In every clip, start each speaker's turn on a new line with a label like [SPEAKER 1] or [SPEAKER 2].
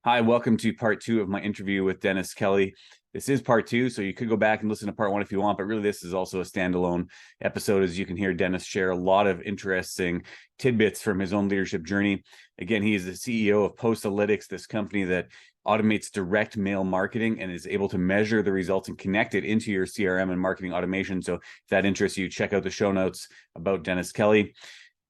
[SPEAKER 1] Hi, welcome to part two of my interview with Dennis Kelly. This is part two, so you could go back and listen to part one if you want, but really this is also a standalone episode. As you can hear Dennis share a lot of interesting tidbits from his own leadership journey. Again, he is the CEO of Postalytics, this company that automates direct mail marketing and is able to measure the results and connect it into your CRM and marketing automation. So if that interests you, check out the show notes about Dennis Kelly.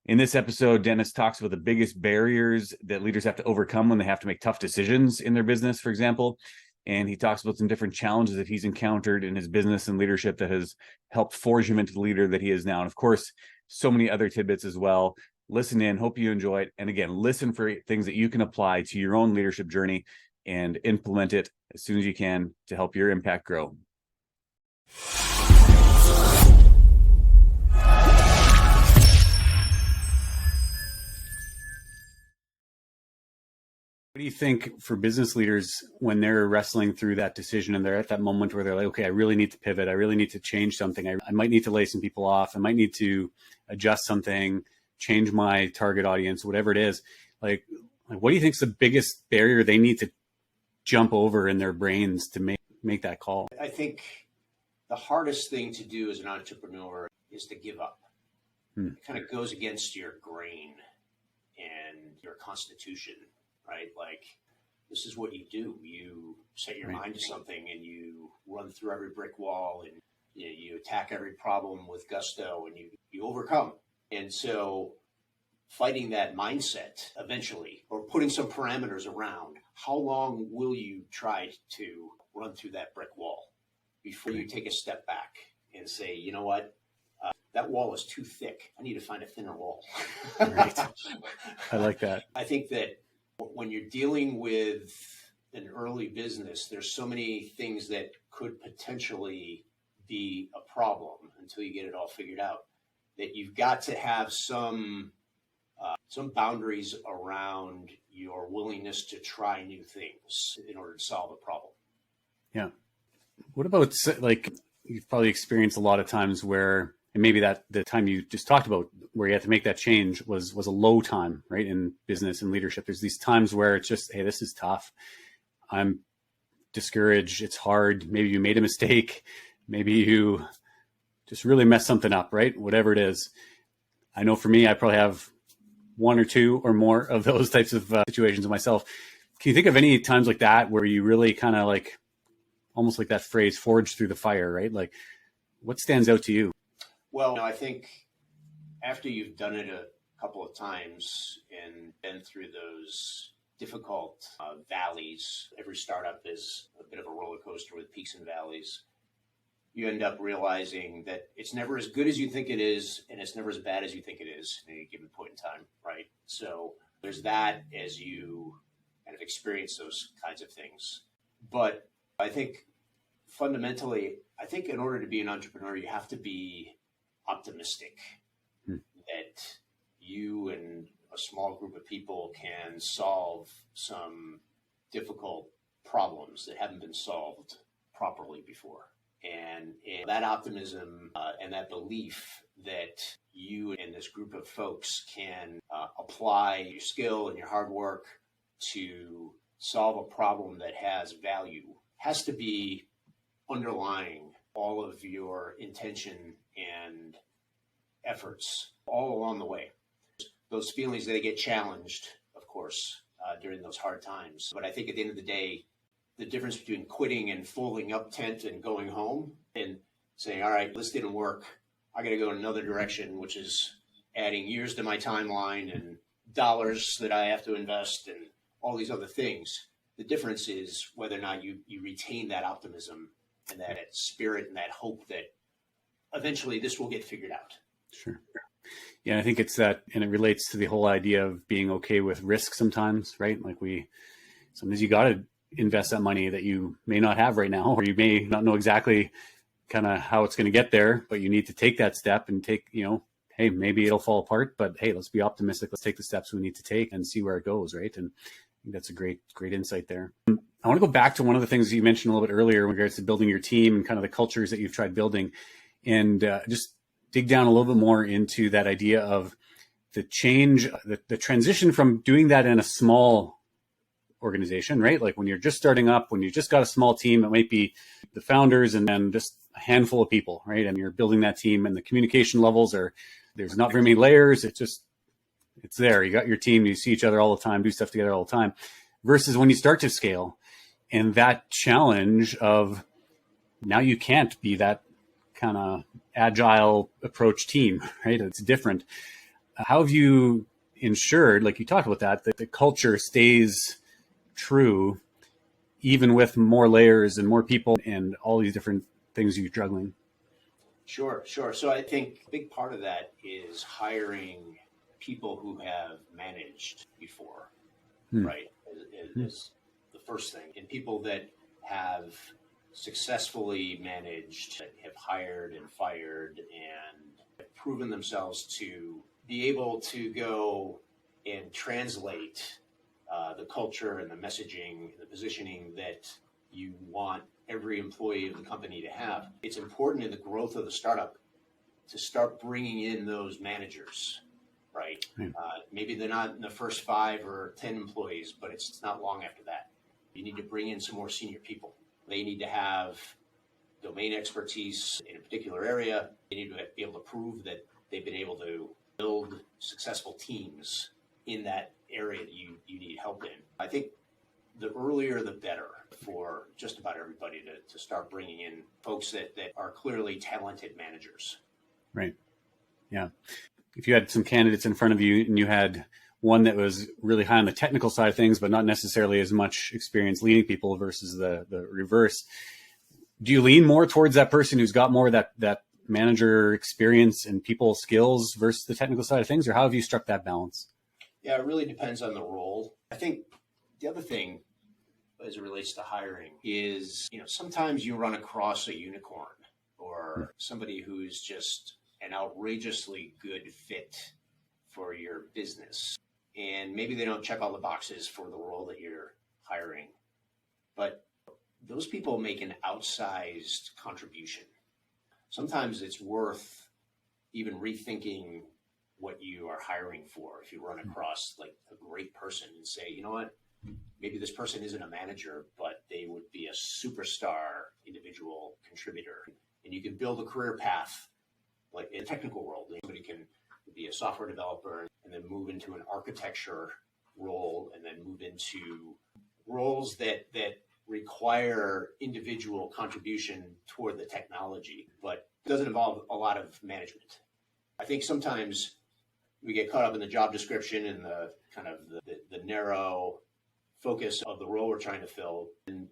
[SPEAKER 1] In this episode, Dennis talks about the biggest barriers that leaders have to overcome when they have to make tough decisions in their business, for example. And he talks about some different challenges that he's encountered in his business and leadership that has helped forge him into the leader that he is now. And of course, so many other tidbits as well. Listen in, hope you enjoy it. And again, listen for things that you can apply to your own leadership journey and implement it as soon as you can to help your impact grow. What do you think for business leaders when they're wrestling through that decision and they're at that moment where they're like, okay, I really need to pivot. I really need to change something. I might need to lay some people off. I might need to adjust something, change my target audience, whatever it is. Like what do you think is the biggest barrier they need to jump over in their brains to make that call?
[SPEAKER 2] I think the hardest thing to do as an entrepreneur is to give up. It kind of goes against your grain and your constitution. Right? Like this is what you do. You set your mind to something and you run through every brick wall and you attack every problem with gusto and you overcome. And so fighting that mindset eventually, or putting some parameters around, how long will you try to run through that brick wall before you take a step back and say, you know what? That wall is too thick. I need to find a thinner wall.
[SPEAKER 1] Right. I like that.
[SPEAKER 2] I think that when you're dealing with an early business, there's so many things that could potentially be a problem until you get it all figured out, that you've got to have some boundaries around your willingness to try new things in order to solve a problem.
[SPEAKER 1] Yeah. What about, like, you've probably experienced a lot of times where, and maybe that the time you just talked about where you had to make that change was a low time, right? In business and leadership, there's these times where it's just, hey, this is tough. I'm discouraged. It's hard. Maybe you made a mistake. Maybe you just really messed something up, right? Whatever it is. I know for me, I probably have one or two or more of those types of situations myself. Can you think of any times like that where you really kind of like, almost like that phrase, forged through the fire, right? Like what stands out to you?
[SPEAKER 2] Well, I think after you've done it a couple of times and been through those difficult valleys, every startup is a bit of a roller coaster with peaks and valleys. You end up realizing that it's never as good as you think it is, and it's never as bad as you think it is at any given point in time, right? So there's that as you kind of experience those kinds of things. But I think fundamentally, I think in order to be an entrepreneur, you have to be optimistic that you and a small group of people can solve some difficult problems that haven't been solved properly before. And that optimism and that belief that you and this group of folks can apply your skill and your hard work to solve a problem that has value has to be underlying all of your intention and efforts all along the way. Those feelings, they get challenged, of course, during those hard times. But I think at the end of the day, the difference between quitting and folding up tent and going home and saying, all right, this didn't work. I got to go in another direction, which is adding years to my timeline and dollars that I have to invest and all these other things. The difference is whether or not you retain that optimism and that spirit and that hope that eventually this will get figured out.
[SPEAKER 1] Sure. Yeah, I think it's that, and it relates to the whole idea of being okay with risk sometimes, right? Like sometimes you got to invest that money that you may not have right now, or you may not know exactly kind of how it's going to get there, but you need to take that step and take, hey, maybe it'll fall apart, but hey, let's be optimistic. Let's take the steps we need to take and see where it goes, right? And I think that's a great insight there. I want to go back to one of the things you mentioned a little bit earlier in regards to building your team and kind of the cultures that you've tried building, and just dig down a little bit more into that idea of the change, the transition from doing that in a small organization, right? Like when you're just starting up, when you just got a small team, it might be the founders and then just a handful of people, right? And you're building that team, and the communication levels there's not very many layers. It's there. You got your team, you see each other all the time, do stuff together all the time, versus when you start to scale and that challenge of now you can't be that kind of agile approach team, right? It's different. How have you ensured, like you talked about that the culture stays true, even with more layers and more people and all these different things you're juggling?
[SPEAKER 2] Sure. So I think a big part of that is hiring people who have managed before, right? Is the first thing. And people that have successfully managed, have hired and fired and have proven themselves to be able to go and translate the culture and the messaging, the positioning that you want every employee of the company to have. It's important in the growth of the startup to start bringing in those managers, right? Maybe they're not in the first 5 or 10 employees, but it's not long after that. You need to bring in some more senior people. They need to have domain expertise in a particular area. They need to be able to prove that they've been able to build successful teams in that area that you need help in. I think the earlier the better for just about everybody to start bringing in folks that are clearly talented managers.
[SPEAKER 1] Right. Yeah. If you had some candidates in front of you and you had one that was really high on the technical side of things, but not necessarily as much experience leading people versus the reverse, do you lean more towards that person who's got more of that manager experience and people skills versus the technical side of things, or how have you struck that balance?
[SPEAKER 2] Yeah, it really depends on the role. I think the other thing as it relates to hiring is, sometimes you run across a unicorn or somebody who's just an outrageously good fit for your business. And maybe they don't check all the boxes for the role that you're hiring, but those people make an outsized contribution. Sometimes it's worth even rethinking what you are hiring for. If you run across like a great person and say, you know what, maybe this person isn't a manager, but they would be a superstar individual contributor. And you can build a career path like in a technical world. Somebody can be a software developer and then move into an architecture role and then move into roles that require individual contribution toward the technology, but doesn't involve a lot of management. I think sometimes we get caught up in the job description and the kind of the narrow focus of the role we're trying to fill. And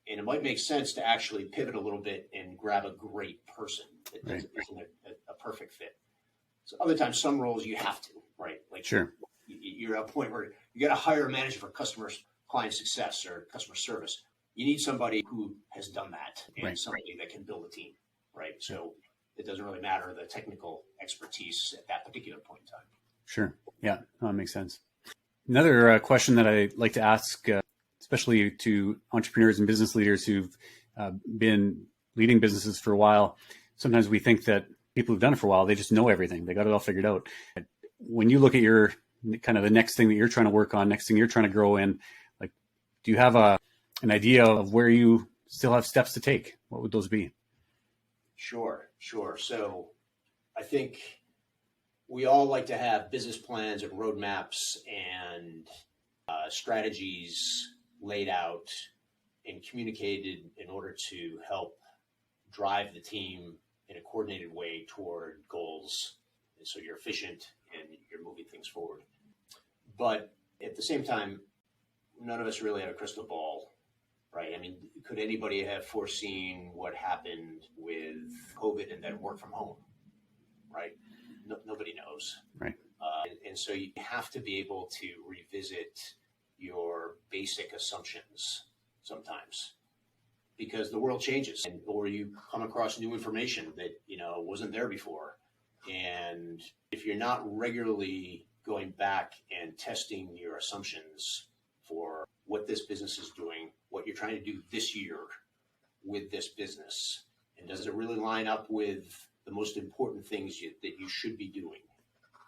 [SPEAKER 2] it might make sense to actually pivot a little bit and grab a great person that isn't a perfect fit. So other times, some roles you have to, right? Like
[SPEAKER 1] sure,
[SPEAKER 2] you're at a point where you got to hire a manager for client success or customer service. You need somebody who has done that and somebody that can build a team, right? So it doesn't really matter the technical expertise at that particular point in time.
[SPEAKER 1] Sure. Yeah, that makes sense. Another question that I like to ask, especially to entrepreneurs and business leaders who've been leading businesses for a while, sometimes we think that people who've done it for a while, they just know everything. They got it all figured out. When you look at your kind of the next thing that you're trying to work on, next thing you're trying to grow in, like, do you have an idea of where you still have steps to take? What would those be?
[SPEAKER 2] Sure. So I think we all like to have business plans and roadmaps and strategies laid out and communicated in order to help drive the team in a coordinated way toward goals. And so you're efficient and you're moving things forward. But at the same time, none of us really have a crystal ball, right? I mean, could anybody have foreseen what happened with COVID and then work from home, right? Nobody knows.
[SPEAKER 1] Right.
[SPEAKER 2] And so you have to be able to revisit your basic assumptions sometimes because the world changes or you come across new information that, wasn't there before. And if you're not regularly going back and testing your assumptions for what this business is doing, what you're trying to do this year with this business, and does it really line up with the most important things that you should be doing?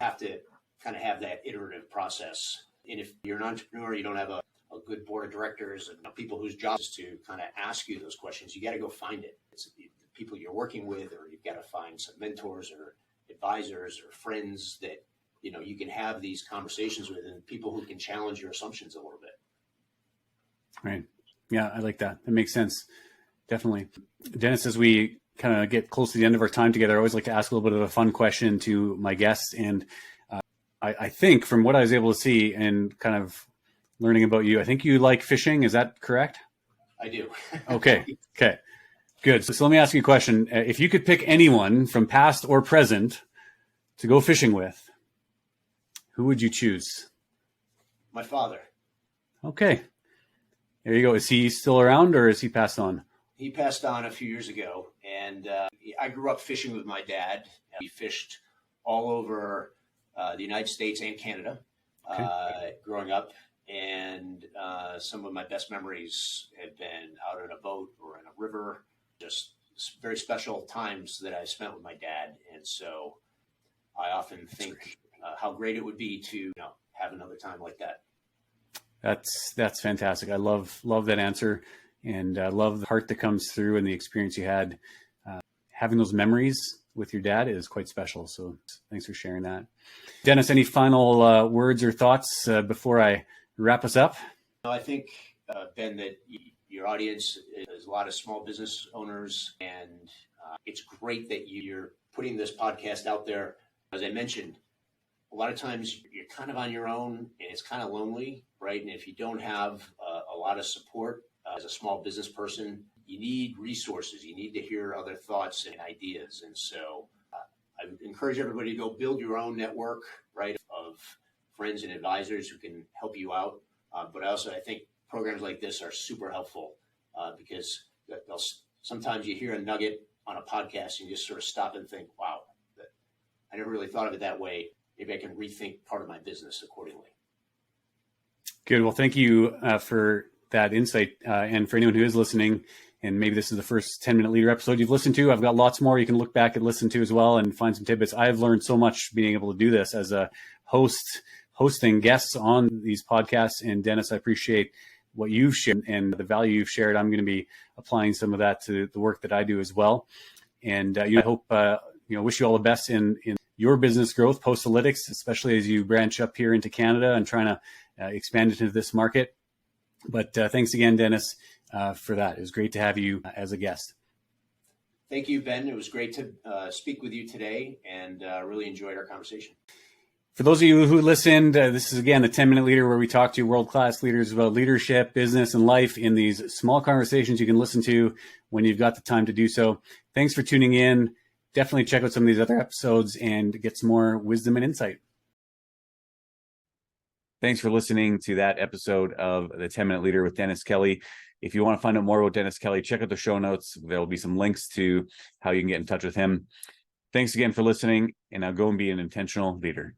[SPEAKER 2] You have to kind of have that iterative process. And if you're an entrepreneur, you don't have a good board of directors and people whose job is to kind of ask you those questions. You got to go find it. It's the people you're working with, or you've got to find some mentors or advisors or friends that you can have these conversations with, and people who can challenge your assumptions a little bit.
[SPEAKER 1] Right. Yeah, I like that. That makes sense. Definitely. Dennis, as we kind of get close to the end of our time together, I always like to ask a little bit of a fun question to my guests. And I think from what I was able to see and kind of learning about you, I think you like fishing. Is that correct?
[SPEAKER 2] I do.
[SPEAKER 1] Okay. Good. So let me ask you a question. If you could pick anyone from past or present to go fishing with, who would you choose?
[SPEAKER 2] My father.
[SPEAKER 1] Okay. There you go. Is he still around, or is he passed on?
[SPEAKER 2] He passed on a few years ago, and I grew up fishing with my dad. We fished all over the United States and Canada growing up, and some of my best memories have been out on a boat or in a river, just very special times that I spent with my dad. And so I often think how great it would be to have another time like that.
[SPEAKER 1] That's fantastic. I love that answer, and I love the heart that comes through and the experience you had. Having those memories with your dad is quite special. So thanks for sharing that. Dennis, any final words or thoughts before I wrap us up?
[SPEAKER 2] I think, Ben, that your audience is a lot of small business owners, and it's great that you're putting this podcast out there. As I mentioned, a lot of times you're kind of on your own, and it's kind of lonely, right? And if you don't have a lot of support as a small business person, you need resources. You need to hear other thoughts and ideas. And so I encourage everybody to go build your own network, right, of friends and advisors who can help you out. But I think programs like this are super helpful because sometimes you hear a nugget on a podcast and you just sort of stop and think, wow, I never really thought of it that way. Maybe I can rethink part of my business accordingly.
[SPEAKER 1] Good. Well, thank you for that insight. And for anyone who is listening, and maybe this is the first 10-minute leader episode you've listened to, I've got lots more you can look back and listen to as well and find some tidbits. I've learned so much being able to do this as a hosting guests on these podcasts. And Dennis, I appreciate what you've shared and the value you've shared. I'm going to be applying some of that to the work that I do as well. And I hope, wish you all the best in your business growth, Postalytics, especially as you branch up here into Canada and trying to expand into this market. But thanks again, Dennis, for that. It was great to have you as a guest.
[SPEAKER 2] Thank you, Ben. It was great to speak with you today, and really enjoyed our conversation.
[SPEAKER 1] For those of you who listened, this is, again, the 10-Minute Leader, where we talk to world-class leaders about leadership, business, and life in these small conversations you can listen to when you've got the time to do so. Thanks for tuning in. Definitely check out some of these other episodes and get some more wisdom and insight. Thanks for listening to that episode of the 10-Minute Leader with Dennis Kelly. If you want to find out more about Dennis Kelly, check out the show notes. There will be some links to how you can get in touch with him. Thanks again for listening, and now go and be an intentional leader.